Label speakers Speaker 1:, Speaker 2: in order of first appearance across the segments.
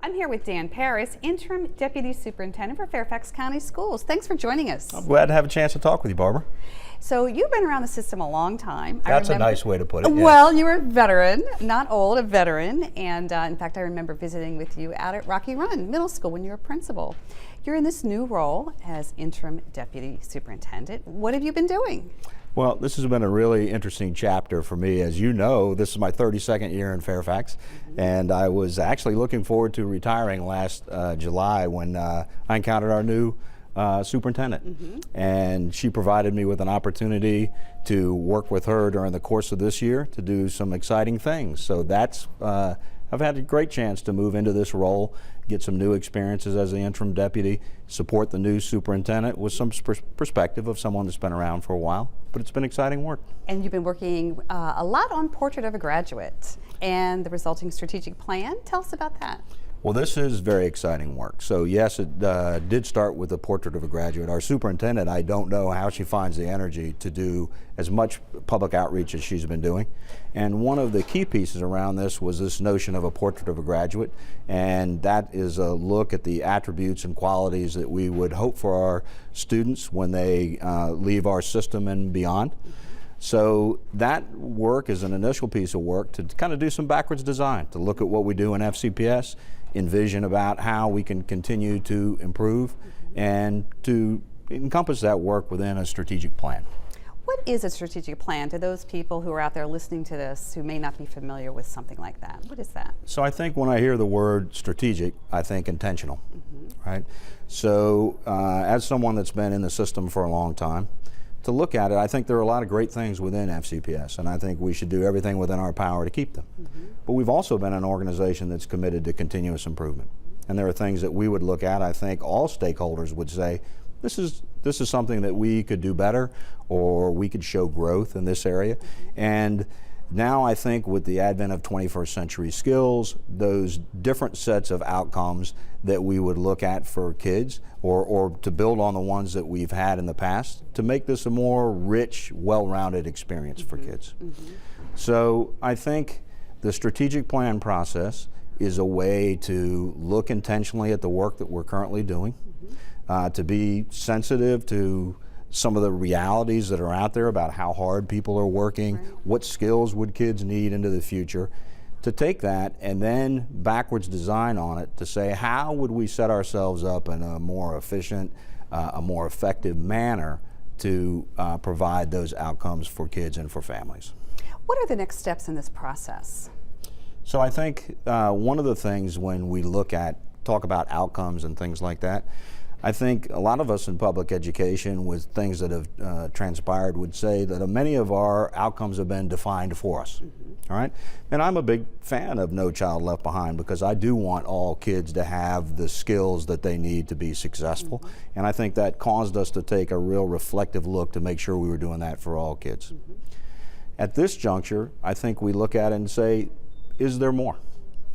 Speaker 1: I'm here with Dan Parris, Interim Deputy Superintendent for Fairfax County Schools. Thanks for joining us.
Speaker 2: I'm glad to have a chance to talk with you, Barbara.
Speaker 1: So you've been around the system a long time.
Speaker 2: That's a nice way to put it. Yes.
Speaker 1: Well, you're a veteran, not old, a veteran. And in fact, I remember visiting with you out at Rocky Run Middle School when you were principal. You're in this new role as Interim Deputy Superintendent. What have you been doing?
Speaker 2: Well, this has been a really interesting chapter for me. As you know, this is my 32nd year in Fairfax, and I was actually looking forward to retiring last July when I encountered our new superintendent. And she provided me with an opportunity to work with her during the course of this year to do some exciting things. So that's, I've had a great chance to move into this role, get some new experiences as the interim deputy, support the new superintendent with some perspective of someone that's been around for a while. But it's been exciting work. And
Speaker 1: you've been working a lot on Portrait of a Graduate and the resulting strategic plan. Tell us about that.
Speaker 2: Well, this is very exciting work. So yes, it did start with the Portrait of a Graduate. Our superintendent, I don't know how she finds the energy to do as much public outreach as she's been doing. And one of the key pieces around this was this notion of a Portrait of a Graduate. And that is a look at the attributes and qualities that we would hope for our students when they leave our system and beyond. So that work is an initial piece of work to kind of do some backwards design, to look at what we do in FCPS, envision about how we can continue to improve, and to encompass that work within a strategic plan.
Speaker 1: What is a strategic plan to those people who are out there listening to this who may not be familiar with something like that? What is that?
Speaker 2: So I think when I hear the word strategic, I think intentional, right? So as someone that's been in the system for a long time, to look at it, I think there are a lot of great things within FCPS, and I think we should do everything within our power to keep them. But we've also been an organization that's committed to continuous improvement. And there are things that we would look at, I think all stakeholders would say, this is something that we could do better, or we could show growth in this area. And now I think with the advent of 21st century skills, those different sets of outcomes that we would look at for kids, or to build on the ones that we've had in the past, to make this a more rich, well-rounded experience for kids. So I think the strategic plan process is a way to look intentionally at the work that we're currently doing, to be sensitive to some of the realities that are out there about how hard people are working, what skills would kids need into the future, to take that and then backwards design on it to say, how would we set ourselves up in a more efficient, a more effective manner to provide those outcomes for kids and for families.
Speaker 1: What are the next steps in this process?
Speaker 2: So I think one of the things when we talk about outcomes and things like that, I think a lot of us in public education with things that have transpired would say that many of our outcomes have been defined for us, all right? And I'm a big fan of No Child Left Behind because I do want all kids to have the skills that they need to be successful. And I think that caused us to take a real reflective look to make sure we were doing that for all kids. At this juncture, I think we look at it and say, is there more?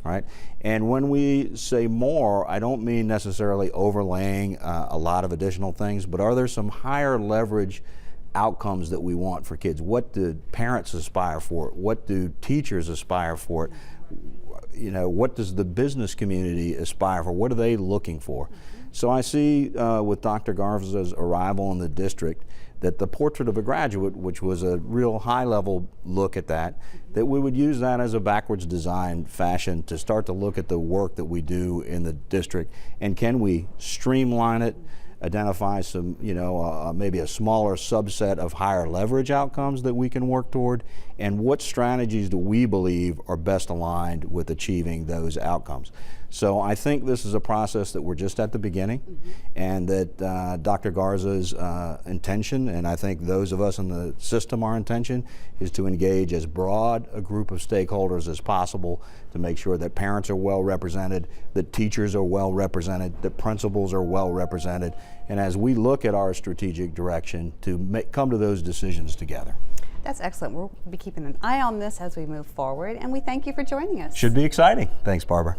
Speaker 2: Right? And when we say more, I don't mean necessarily overlaying a lot of additional things, but are there some higher leverage outcomes that we want for kids? What do parents aspire for? What do teachers aspire for? You know, what does the business community aspire for? What are they looking for? So I see with Dr. Garza's arrival in the district that the Portrait of a Graduate, which was a real high-level look at that we would use that as a backwards design fashion to start to look at the work that we do in the district, and can we streamline it, identify some, you know, maybe a smaller subset of higher leverage outcomes that we can work toward, and what strategies do we believe are best aligned with achieving those outcomes. So I think this is a process that we're just at the beginning, and that Dr. Garza's intention, and I think those of us in the system, our intention, is to engage as broad a group of stakeholders as possible to make sure that parents are well represented, that teachers are well represented, that principals are well represented, and as we look at our strategic direction to come to those decisions together.
Speaker 1: That's excellent. We'll be keeping an eye on this as we move forward, and we thank you for joining us.
Speaker 2: Should be exciting. Thanks, Barbara.